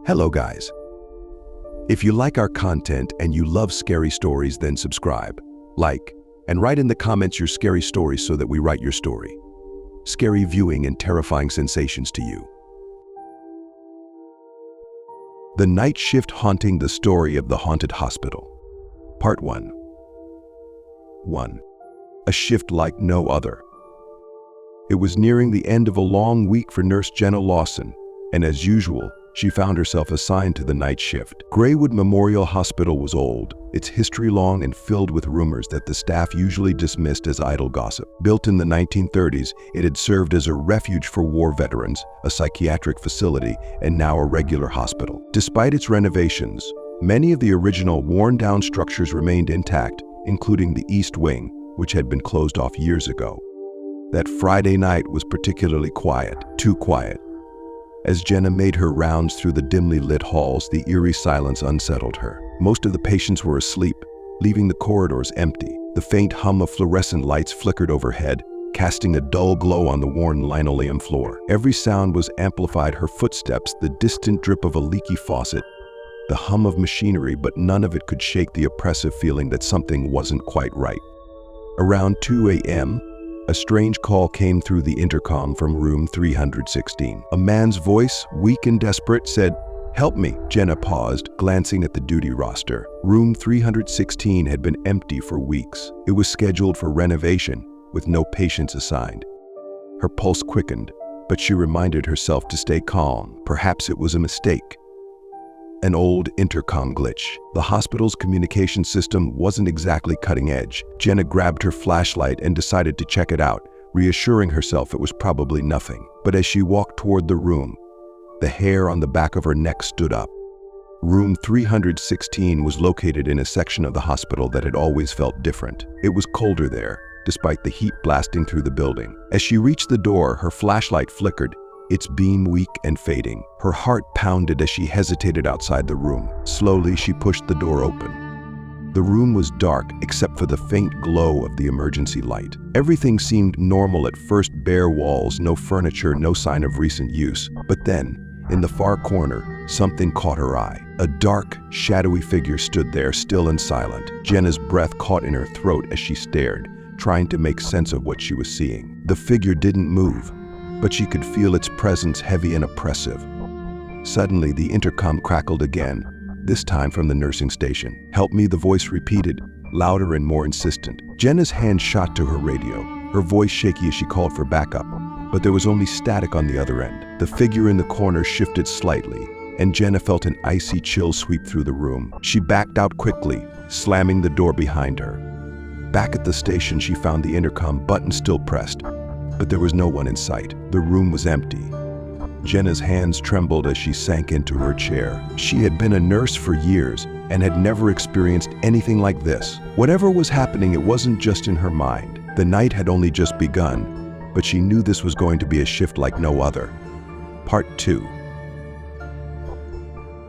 Hello guys. If you like our content and you love scary stories, then subscribe, like, and write in the comments your scary stories so that we write your story. Scary viewing and terrifying sensations to you. The Night Shift Haunting: The Story of the Haunted Hospital. Part 1. 1. A shift like no other. It was nearing the end of a long week for Nurse Jenna Lawson, and as usual, she found herself assigned to the night shift. Graywood Memorial Hospital was old, its history long and filled with rumors that the staff usually dismissed as idle gossip. Built in the 1930s, it had served as a refuge for war veterans, a psychiatric facility, and now a regular hospital. Despite its renovations, many of the original worn-down structures remained intact, including the East Wing, which had been closed off years ago. That Friday night was particularly quiet, too quiet. As Jenna made her rounds through the dimly lit halls, the eerie silence unsettled her. Most of the patients were asleep, leaving the corridors empty. The faint hum of fluorescent lights flickered overhead, casting a dull glow on the worn linoleum floor. Every sound was amplified: her footsteps, the distant drip of a leaky faucet, the hum of machinery, but none of it could shake the oppressive feeling that something wasn't quite right. Around 2 a.m., a strange call came through the intercom from room 316. A man's voice, weak and desperate, said, "Help me." Jenna paused, glancing at the duty roster. Room 316 had been empty for weeks. It was scheduled for renovation, with no patients assigned. Her pulse quickened, but she reminded herself to stay calm. Perhaps it was a mistake. An old intercom glitch. The hospital's communication system wasn't exactly cutting edge. Jenna grabbed her flashlight and decided to check it out, reassuring herself it was probably nothing. But as she walked toward the room, the hair on the back of her neck stood up. Room 316 was located in a section of the hospital that had always felt different. It was colder there, despite the heat blasting through the building. As she reached the door, her flashlight flickered, its beam weak and fading. Her heart pounded as she hesitated outside the room. Slowly, she pushed the door open. The room was dark except for the faint glow of the emergency light. Everything seemed normal at first: bare walls, no furniture, no sign of recent use. But then, in the far corner, something caught her eye. A dark, shadowy figure stood there, still and silent. Jenna's breath caught in her throat as she stared, trying to make sense of what she was seeing. The figure didn't move, but she could feel its presence, heavy and oppressive. Suddenly, the intercom crackled again, this time from the nursing station. "Help me," the voice repeated, louder and more insistent. Jenna's hand shot to her radio, her voice shaky as she called for backup, but there was only static on the other end. The figure in the corner shifted slightly, and Jenna felt an icy chill sweep through the room. She backed out quickly, slamming the door behind her. Back at the station, she found the intercom button still pressed, but there was no one in sight. The room was empty. Jenna's hands trembled as she sank into her chair. She had been a nurse for years and had never experienced anything like this. Whatever was happening, it wasn't just in her mind. The night had only just begun, but she knew this was going to be a shift like no other. Part 2.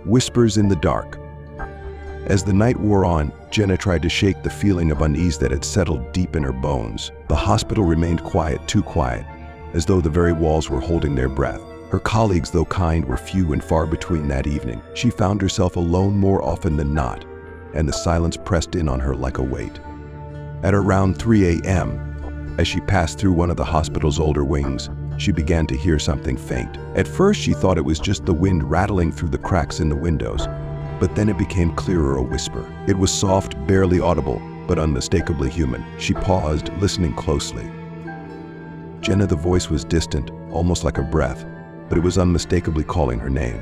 Whispers in the dark. As the night wore on, Jenna tried to shake the feeling of unease that had settled deep in her bones. The hospital remained quiet, too quiet, as though the very walls were holding their breath. Her colleagues, though kind, were few and far between that evening. She found herself alone more often than not, and the silence pressed in on her like a weight. At around 3 a.m., as she passed through one of the hospital's older wings, she began to hear something faint. At first, she thought it was just the wind rattling through the cracks in the windows, but then it became clearer, a whisper. It was soft, barely audible, but unmistakably human. She paused, listening closely. Jenna, the voice was distant, almost like a breath, but it was unmistakably calling her name.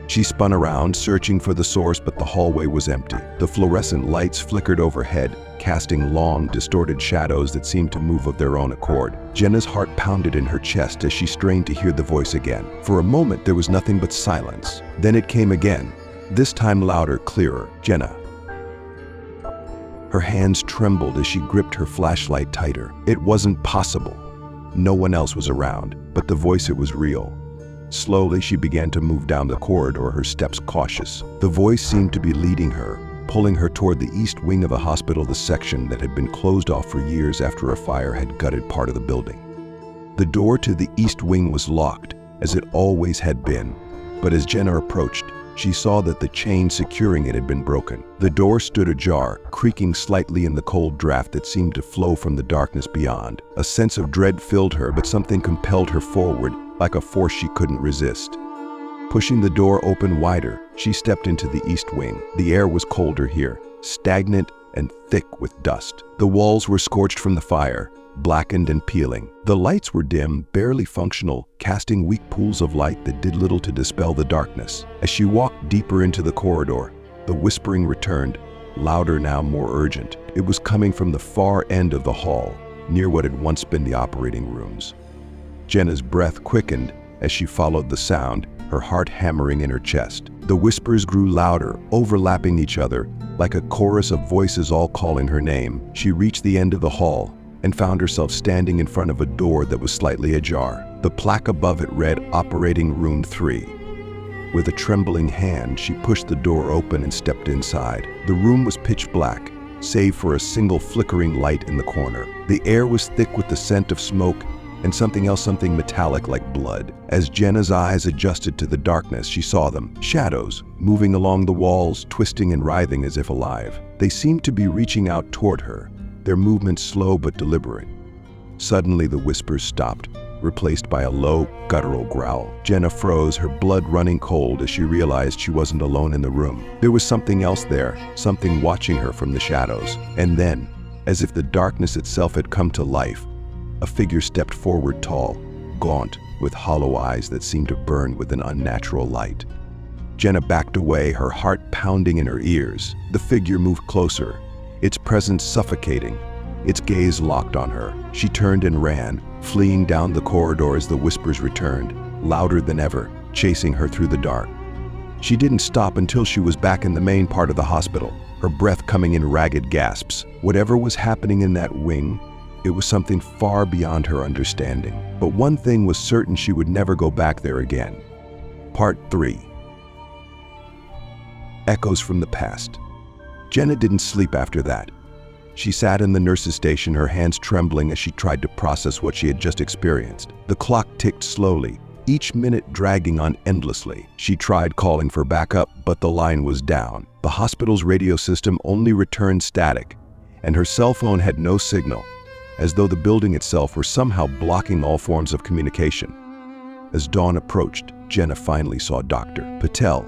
She spun around, searching for the source, but the hallway was empty. The fluorescent lights flickered overhead, casting long, distorted shadows that seemed to move of their own accord. Jenna's heart pounded in her chest as she strained to hear the voice again. For a moment, there was nothing but silence. Then it came again. This time louder, clearer. "Jenna." Her hands trembled as she gripped her flashlight tighter. It wasn't possible. No one else was around, but the voice, it was real. Slowly, she began to move down the corridor, her steps cautious. The voice seemed to be leading her, pulling her toward the east wing of the hospital, the section that had been closed off for years after a fire had gutted part of the building. The door to the east wing was locked, as it always had been, But as Jenna approached, she saw that the chain securing it had been broken. The door stood ajar, creaking slightly in the cold draft that seemed to flow from the darkness beyond. A sense of dread filled her, but something compelled her forward, like a force she couldn't resist. Pushing the door open wider, she stepped into the east wing. The air was colder here, stagnant and thick with dust. The walls were scorched from the fire, blackened and peeling. The lights were dim, barely functional, casting weak pools of light that did little to dispel the darkness. As she walked deeper into the corridor, the whispering returned, louder now, more urgent. It was coming from the far end of the hall, near what had once been the operating rooms. Jenna's breath quickened as she followed the sound, her heart hammering in her chest. The whispers grew louder, overlapping each other, like a chorus of voices all calling her name. She reached the end of the hall and found herself standing in front of a door that was slightly ajar. The plaque above it read Operating Room 3. With a trembling hand, she pushed the door open and stepped inside. The room was pitch black, save for a single flickering light in the corner. The air was thick with the scent of smoke and something metallic like blood. As Jenna's eyes adjusted to the darkness, she saw them, shadows, moving along the walls, twisting and writhing as if alive. They seemed to be reaching out toward her, their movements slow but deliberate. Suddenly the whispers stopped, replaced by a low, guttural growl. Jenna froze, her blood running cold as she realized she wasn't alone in the room. There was something else there, something watching her from the shadows. And then, as if the darkness itself had come to life, a figure stepped forward, tall, gaunt, with hollow eyes that seemed to burn with an unnatural light. Jenna backed away, her heart pounding in her ears. The figure moved closer, its presence suffocating, its gaze locked on her. She turned and ran, fleeing down the corridor as the whispers returned, louder than ever, chasing her through the dark. She didn't stop until she was back in the main part of the hospital, her breath coming in ragged gasps. Whatever was happening in that wing, it was something far beyond her understanding. But one thing was certain: she would never go back there again. Part 3. Echoes from the past. Jenna didn't sleep after that. She sat in the nurse's station, her hands trembling as she tried to process what she had just experienced. The clock ticked slowly, each minute dragging on endlessly. She tried calling for backup, but the line was down. The hospital's radio system only returned static, and her cell phone had no signal, as though the building itself were somehow blocking all forms of communication. As dawn approached, Jenna finally saw Dr. Patel,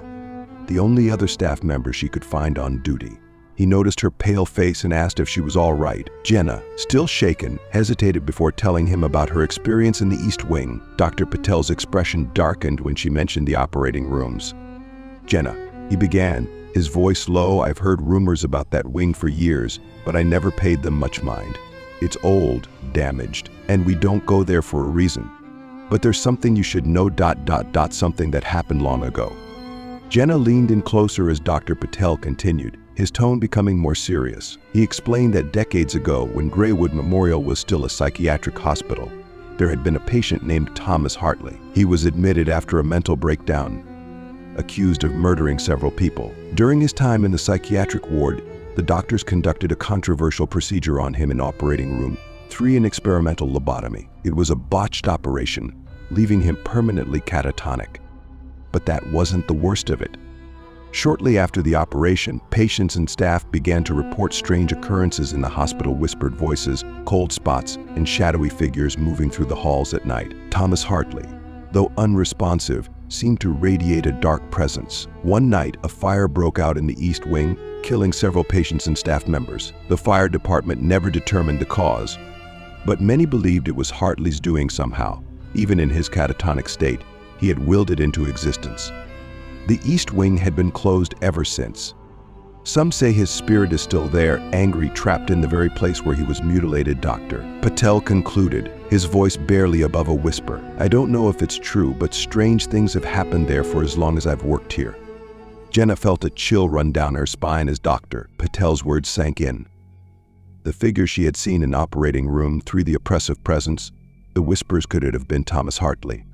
the only other staff member she could find on duty. He noticed her pale face and asked if she was all right. Jenna, still shaken, hesitated before telling him about her experience in the East Wing. Dr. Patel's expression darkened when she mentioned the operating rooms. "Jenna," he began, his voice low, "I've heard rumors about that wing for years, but I never paid them much mind. It's old, damaged, and we don't go there for a reason. But there's something you should know, something that happened long ago." Jenna leaned in closer as Dr. Patel continued, his tone becoming more serious. He explained that decades ago, when Graywood Memorial was still a psychiatric hospital, there had been a patient named Thomas Hartley. He was admitted after a mental breakdown, accused of murdering several people. During his time in the psychiatric ward, the doctors conducted a controversial procedure on him in Operating Room 3, an experimental lobotomy. It was a botched operation, leaving him permanently catatonic. But that wasn't the worst of it. Shortly after the operation, patients and staff began to report strange occurrences in the hospital: whispered voices, cold spots, and shadowy figures moving through the halls at night. Thomas Hartley, though unresponsive, seemed to radiate a dark presence. One night, a fire broke out in the East Wing, killing several patients and staff members. The fire department never determined the cause, but many believed it was Hartley's doing somehow. Even in his catatonic state, he had willed it into existence. The East Wing had been closed ever since. Some say his spirit is still there, angry, trapped in the very place where he was mutilated. Dr. Patel concluded, his voice barely above a whisper. "I don't know if it's true, but strange things have happened there for as long as I've worked here." Jenna felt a chill run down her spine as Dr. Patel's words sank in. The figure she had seen in Operating Room 3, the oppressive presence, the whispers, could it have been Thomas Hartley?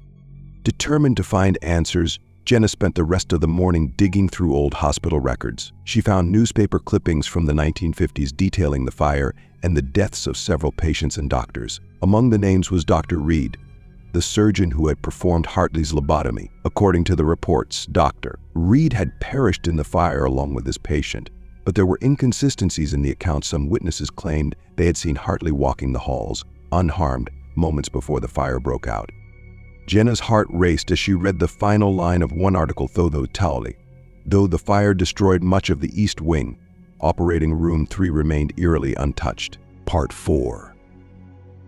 Determined to find answers, Jenna spent the rest of the morning digging through old hospital records. She found newspaper clippings from the 1950s detailing the fire and the deaths of several patients and doctors. Among the names was Dr. Reed, the surgeon who had performed Hartley's lobotomy. According to the reports, Dr. Reed had perished in the fire along with his patient, but there were inconsistencies in the accounts. Some witnesses claimed they had seen Hartley walking the halls, unharmed, moments before the fire broke out. Jenna's heart raced as she read the final line of one article. Though the fire destroyed much of the East Wing, operating room 3 remained eerily untouched. Part 4.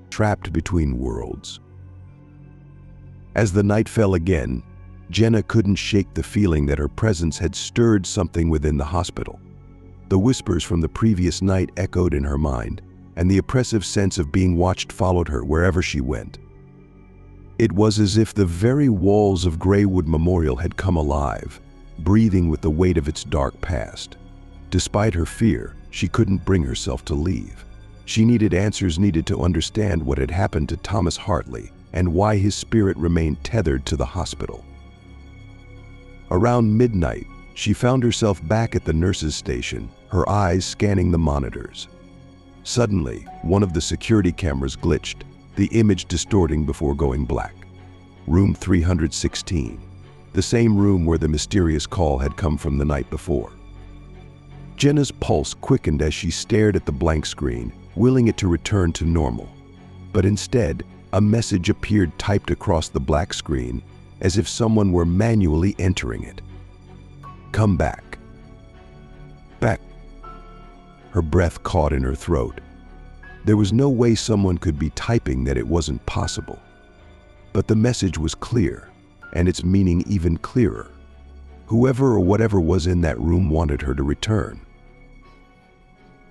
Trapped between worlds. As the night fell again, Jenna couldn't shake the feeling that her presence had stirred something within the hospital. The whispers from the previous night echoed in her mind, and the oppressive sense of being watched followed her wherever she went. It was as if the very walls of Greywood Memorial had come alive, breathing with the weight of its dark past. Despite her fear, she couldn't bring herself to leave. She needed answers, needed to understand what had happened to Thomas Hartley and why his spirit remained tethered to the hospital. Around midnight, she found herself back at the nurse's station, her eyes scanning the monitors. Suddenly, one of the security cameras glitched, the image distorting before going black. Room 316, the same room where the mysterious call had come from the night before. Jenna's pulse quickened as she stared at the blank screen, willing it to return to normal. But instead, a message appeared typed across the black screen, as if someone were manually entering it. "Come back." Back. Her breath caught in her throat. There was no way someone could be typing that. It wasn't possible. But the message was clear, and its meaning even clearer. Whoever or whatever was in that room wanted her to return.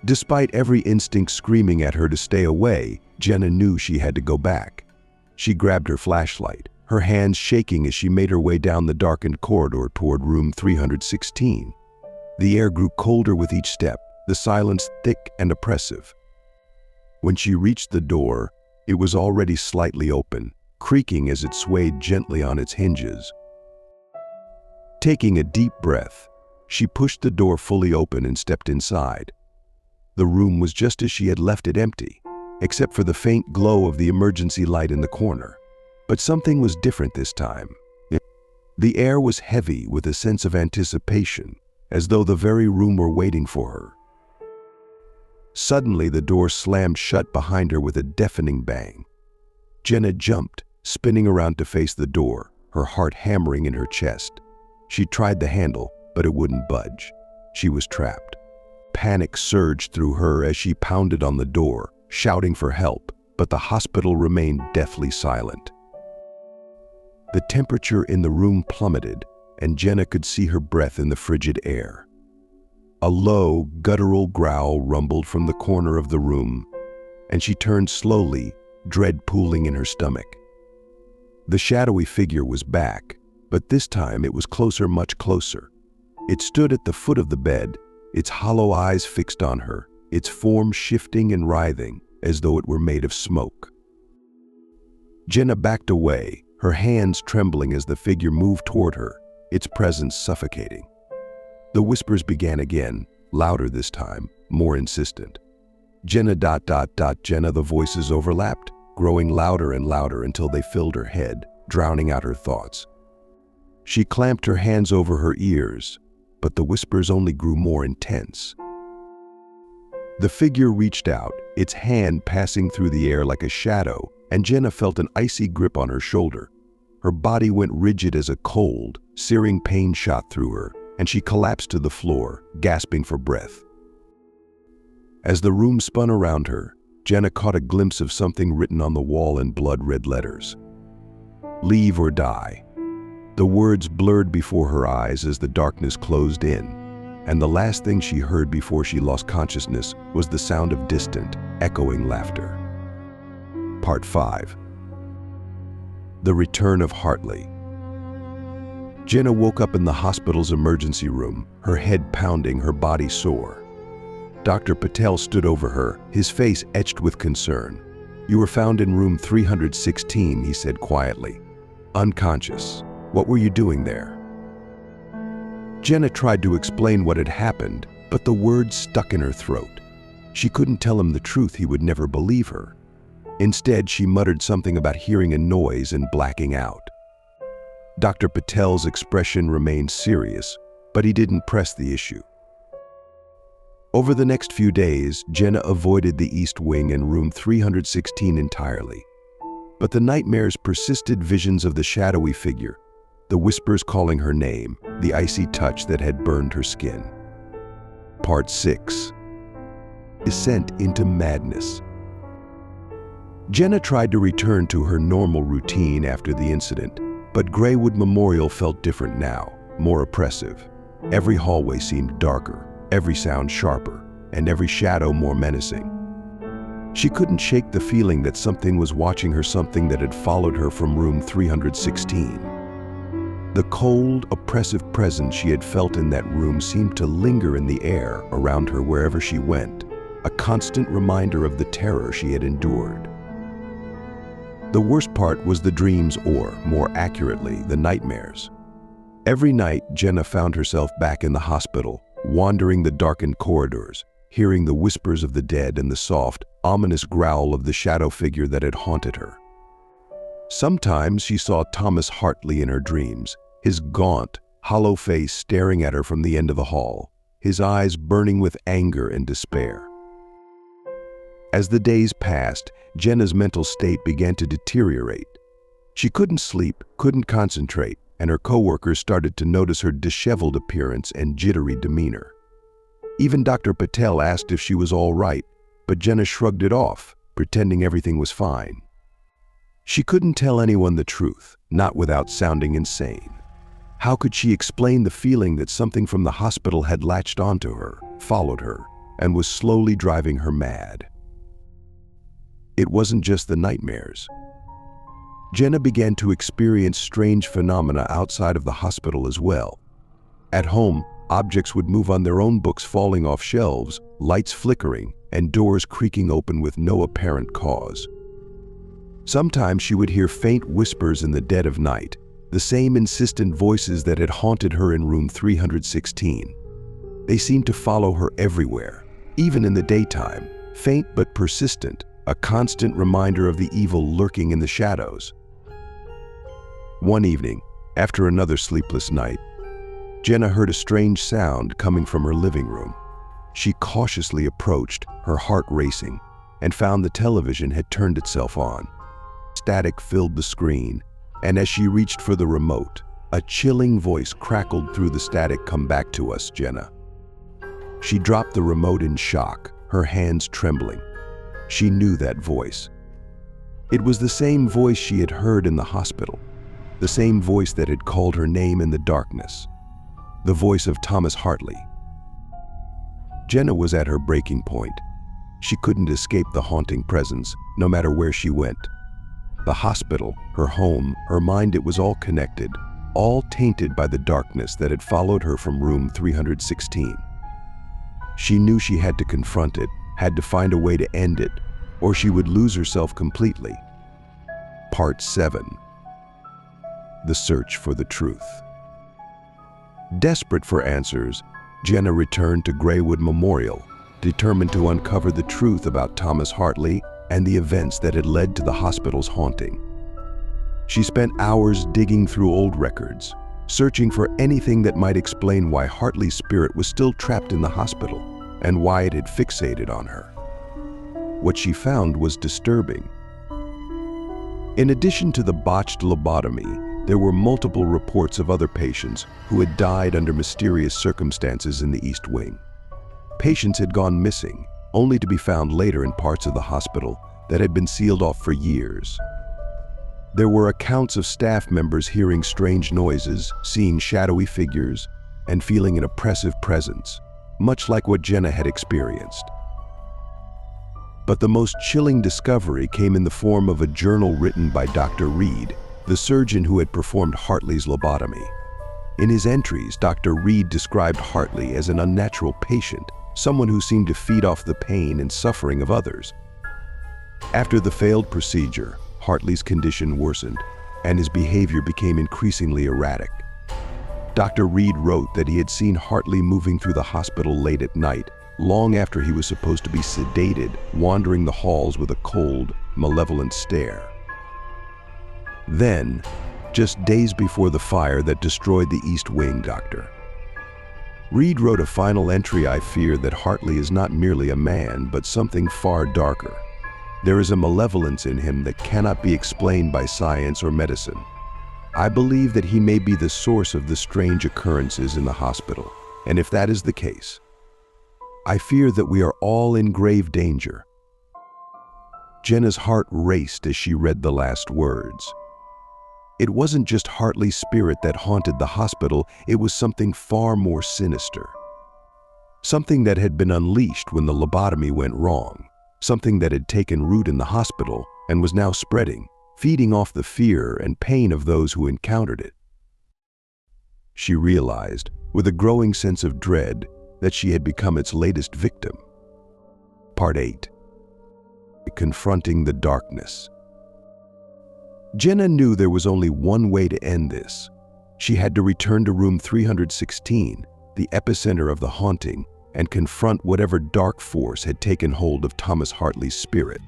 Despite every instinct screaming at her to stay away, Jenna knew she had to go back. She grabbed her flashlight, her hands shaking as she made her way down the darkened corridor toward room 316. The air grew colder with each step, the silence thick and oppressive. When she reached the door, it was already slightly open, creaking as it swayed gently on its hinges. Taking a deep breath, she pushed the door fully open and stepped inside. The room was just as she had left it, empty, except for the faint glow of the emergency light in the corner. But something was different this time. The air was heavy with a sense of anticipation, as though the very room were waiting for her. Suddenly, the door slammed shut behind her with a deafening bang. Jenna jumped, spinning around to face the door, her heart hammering in her chest. She tried the handle, but it wouldn't budge. She was trapped. Panic surged through her as she pounded on the door, shouting for help, but the hospital remained deathly silent. The temperature in the room plummeted, and Jenna could see her breath in the frigid air. A low, guttural growl rumbled from the corner of the room, and she turned slowly, dread pooling in her stomach. The shadowy figure was back, but this time it was closer, much closer. It stood at the foot of the bed, its hollow eyes fixed on her, its form shifting and writhing as though it were made of smoke. Jenna backed away, her hands trembling as the figure moved toward her, its presence suffocating. The whispers began again, louder this time, more insistent. Jenna ... Jenna. The voices overlapped, growing louder and louder until they filled her head, drowning out her thoughts. She clamped her hands over her ears, but the whispers only grew more intense. The figure reached out, its hand passing through the air like a shadow, and Jenna felt an icy grip on her shoulder. Her body went rigid as a cold, searing pain shot through her, and she collapsed to the floor, gasping for breath. As the room spun around her, Jenna caught a glimpse of something written on the wall in blood-red letters. "Leave or die." The words blurred before her eyes as the darkness closed in, and the last thing she heard before she lost consciousness was the sound of distant, echoing laughter. Part 5. The Return of Hartley. Jenna woke up in the hospital's emergency room, her head pounding, her body sore. Dr. Patel stood over her, his face etched with concern. "You were found in room 316, he said quietly. "Unconscious. What were you doing there?" Jenna tried to explain what had happened, but the words stuck in her throat. She couldn't tell him the truth, he would never believe her. Instead, she muttered something about hearing a noise and blacking out. Dr. Patel's expression remained serious, but he didn't press the issue. Over the next few days, Jenna avoided the East Wing and room 316 entirely. But the nightmares persisted: visions of the shadowy figure, the whispers calling her name, the icy touch that had burned her skin. Part 6. Descent into madness. Jenna tried to return to her normal routine after the incident, but Graywood Memorial felt different now, more oppressive. Every hallway seemed darker, every sound sharper, and every shadow more menacing. She couldn't shake the feeling that something was watching her, something that had followed her from room 316. The cold, oppressive presence she had felt in that room seemed to linger in the air around her wherever she went, a constant reminder of the terror she had endured. The worst part was the dreams, or, more accurately, the nightmares. Every night, Jenna found herself back in the hospital, wandering the darkened corridors, hearing the whispers of the dead and the soft, ominous growl of the shadow figure that had haunted her. Sometimes she saw Thomas Hartley in her dreams, his gaunt, hollow face staring at her from the end of the hall, his eyes burning with anger and despair. As the days passed, Jenna's mental state began to deteriorate. She couldn't sleep, couldn't concentrate, and her coworkers started to notice her disheveled appearance and jittery demeanor. Even Dr. Patel asked if she was all right, but Jenna shrugged it off, pretending everything was fine. She couldn't tell anyone the truth, not without sounding insane. How could she explain the feeling that something from the hospital had latched onto her, followed her, and was slowly driving her mad? It wasn't just the nightmares. Jenna began to experience strange phenomena outside of the hospital as well. At home, objects would move on their own, books falling off shelves, lights flickering, and doors creaking open with no apparent cause. Sometimes she would hear faint whispers in the dead of night, the same insistent voices that had haunted her in room 316. They seemed to follow her everywhere, even in the daytime, faint but persistent, a constant reminder of the evil lurking in the shadows. One evening, after another sleepless night, Jenna heard a strange sound coming from her living room. She cautiously approached, her heart racing, and found the television had turned itself on. Static filled the screen, and as she reached for the remote, a chilling voice crackled through the static. "Come back to us, Jenna." She dropped the remote in shock, her hands trembling. She knew that voice. It was the same voice she had heard in the hospital, the same voice that had called her name in the darkness, the voice of Thomas Hartley. Jenna was at her breaking point. She couldn't escape the haunting presence, no matter where she went. The hospital, her home, her mind, it was all connected, all tainted by the darkness that had followed her from room 316. She knew she had to confront it, had to find a way to end it, or she would lose herself completely. Part 7. The Search for the Truth. Desperate for answers, Jenna returned to Graywood Memorial, determined to uncover the truth about Thomas Hartley and the events that had led to the hospital's haunting. She spent hours digging through old records, searching for anything that might explain why Hartley's spirit was still trapped in the hospital and why it had fixated on her. What she found was disturbing. In addition to the botched lobotomy, there were multiple reports of other patients who had died under mysterious circumstances in the East Wing. Patients had gone missing, only to be found later in parts of the hospital that had been sealed off for years. There were accounts of staff members hearing strange noises, seeing shadowy figures, and feeling an oppressive presence, much like what Jenna had experienced. But the most chilling discovery came in the form of a journal written by Dr. Reed, the surgeon who had performed Hartley's lobotomy. In his entries, Dr. Reed described Hartley as an unnatural patient, someone who seemed to feed off the pain and suffering of others. After the failed procedure, Hartley's condition worsened, and his behavior became increasingly erratic. Dr. Reed wrote that he had seen Hartley moving through the hospital late at night, long after he was supposed to be sedated, wandering the halls with a cold, malevolent stare. Then, just days before the fire that destroyed the East Wing, Dr. Reed wrote a final entry. I fear that Hartley is not merely a man, but something far darker. There is a malevolence in him that cannot be explained by science or medicine. I believe that he may be the source of the strange occurrences in the hospital, and if that is the case, I fear that we are all in grave danger. Jenna's heart raced as she read the last words. It wasn't just Hartley's spirit that haunted the hospital, it was something far more sinister. Something that had been unleashed when the lobotomy went wrong. Something that had taken root in the hospital and was now spreading, feeding off the fear and pain of those who encountered it. She realized, with a growing sense of dread, that she had become its latest victim. Part 8. Confronting the darkness. Jenna knew there was only one way to end this. She had to return to room 316, the epicenter of the haunting, and confront whatever dark force had taken hold of Thomas Hartley's spirit.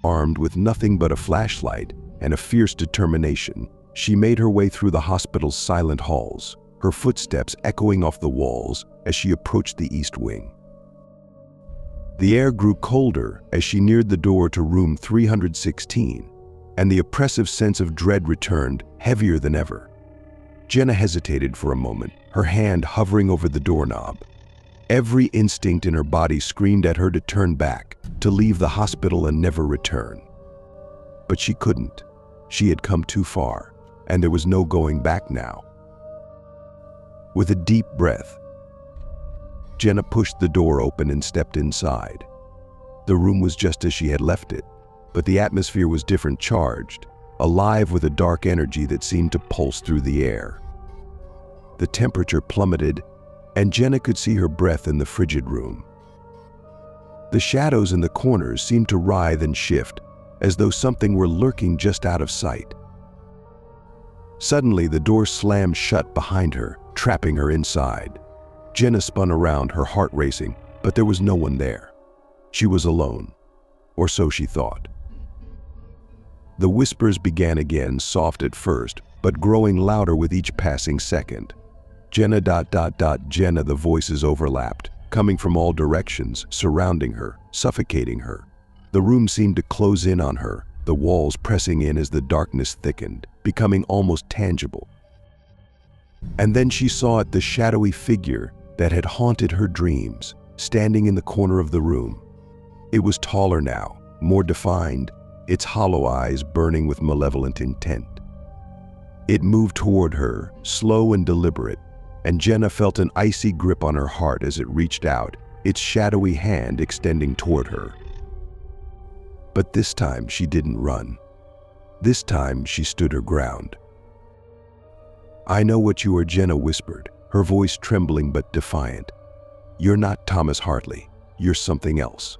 Armed with nothing but a flashlight and a fierce determination, she made her way through the hospital's silent halls, her footsteps echoing off the walls as she approached the East Wing. The air grew colder as she neared the door to room 316, and the oppressive sense of dread returned, heavier than ever. Jenna hesitated for a moment, her hand hovering over the doorknob. Every instinct in her body screamed at her to turn back, to leave the hospital and never return. But she couldn't. She had come too far, and there was no going back now. With a deep breath, Jenna pushed the door open and stepped inside. The room was just as she had left it, but the atmosphere was different, charged, alive with a dark energy that seemed to pulse through the air. The temperature plummeted, and Jenna could see her breath in the frigid room. The shadows in the corners seemed to writhe and shift, as though something were lurking just out of sight. Suddenly, the door slammed shut behind her, trapping her inside. Jenna spun around, her heart racing, but there was no one there. She was alone, or so she thought. The whispers began again, soft at first, but growing louder with each passing second. Jenna ... Jenna, the voices overlapped, coming from all directions, surrounding her, suffocating her. The room seemed to close in on her, the walls pressing in as the darkness thickened, becoming almost tangible. And then she saw it, the shadowy figure that had haunted her dreams, standing in the corner of the room. It was taller now, more defined, its hollow eyes burning with malevolent intent. It moved toward her, slow and deliberate, and Jenna felt an icy grip on her heart as it reached out, its shadowy hand extending toward her. But this time she didn't run. This time she stood her ground. "I know what you are," Jenna whispered, her voice trembling but defiant. "You're not Thomas Hartley. You're something else.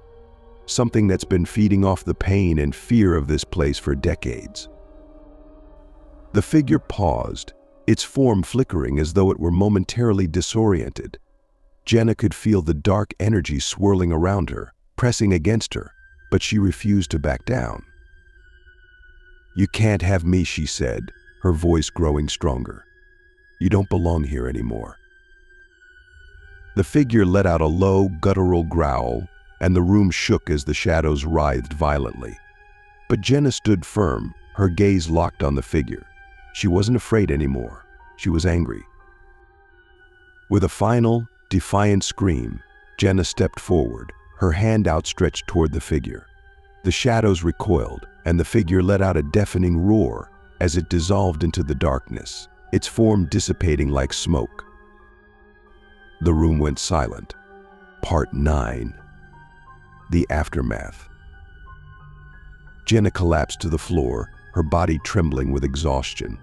Something that's been feeding off the pain and fear of this place for decades." The figure paused, its form flickering as though it were momentarily disoriented. Jenna could feel the dark energy swirling around her, pressing against her, but she refused to back down. "You can't have me," she said, her voice growing stronger. "You don't belong here anymore." The figure let out a low, guttural growl, and the room shook as the shadows writhed violently. But Jenna stood firm, her gaze locked on the figure. She wasn't afraid anymore. She was angry. With a final, defiant scream, Jenna stepped forward, her hand outstretched toward the figure. The shadows recoiled, and the figure let out a deafening roar as it dissolved into the darkness, its form dissipating like smoke. The room went silent. Part 9. The Aftermath. Jenna collapsed to the floor, her body trembling with exhaustion.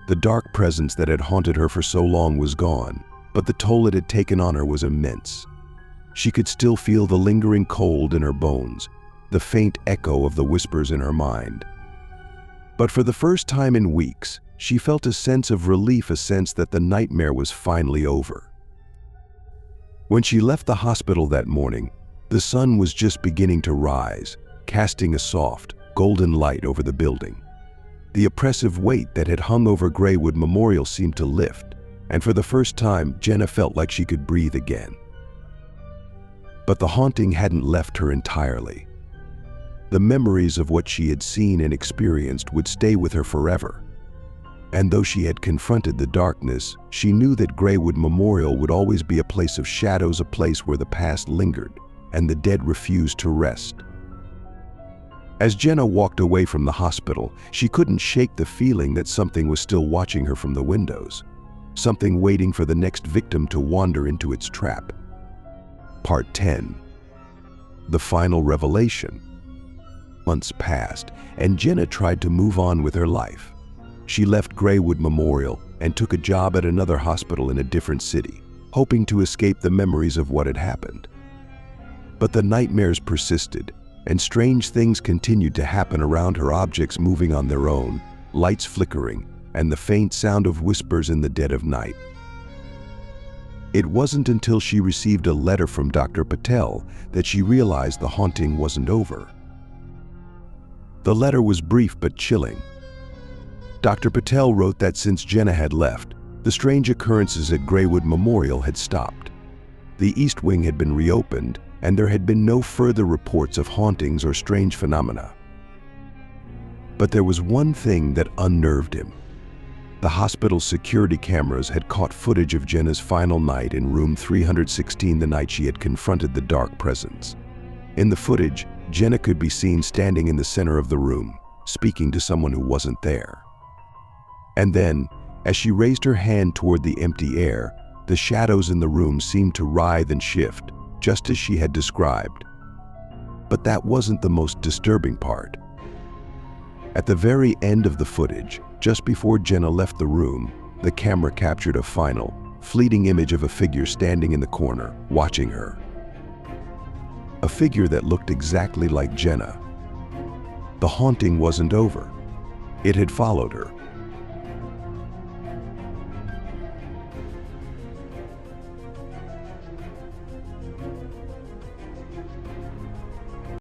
The dark presence that had haunted her for so long was gone, but the toll it had taken on her was immense. She could still feel the lingering cold in her bones, the faint echo of the whispers in her mind. But for the first time in weeks, she felt a sense of relief, a sense that the nightmare was finally over. When she left the hospital that morning, the sun was just beginning to rise, casting a soft, golden light over the building. The oppressive weight that had hung over Graywood Memorial seemed to lift, and for the first time, Jenna felt like she could breathe again. But the haunting hadn't left her entirely. The memories of what she had seen and experienced would stay with her forever. And though she had confronted the darkness, she knew that Graywood Memorial would always be a place of shadows, a place where the past lingered and the dead refused to rest. As Jenna walked away from the hospital, she couldn't shake the feeling that something was still watching her from the windows, something waiting for the next victim to wander into its trap. Part 10. The final revelation. Months passed, and Jenna tried to move on with her life. She left Graywood Memorial and took a job at another hospital in a different city, hoping to escape the memories of what had happened. But the nightmares persisted, and strange things continued to happen around her, objects moving on their own, lights flickering, and the faint sound of whispers in the dead of night. It wasn't until she received a letter from Dr. Patel that she realized the haunting wasn't over. The letter was brief but chilling. Dr. Patel wrote that since Jenna had left, the strange occurrences at Graywood Memorial had stopped. The East Wing had been reopened, and there had been no further reports of hauntings or strange phenomena. But there was one thing that unnerved him. The hospital's security cameras had caught footage of Jenna's final night in room 316, the night she had confronted the dark presence. In the footage, Jenna could be seen standing in the center of the room, speaking to someone who wasn't there. And then, as she raised her hand toward the empty air, the shadows in the room seemed to writhe and shift, just as she had described. But that wasn't the most disturbing part. At the very end of the footage, just before Jenna left the room, the camera captured a final, fleeting image of a figure standing in the corner, watching her. A figure that looked exactly like Jenna. The haunting wasn't over. It had followed her,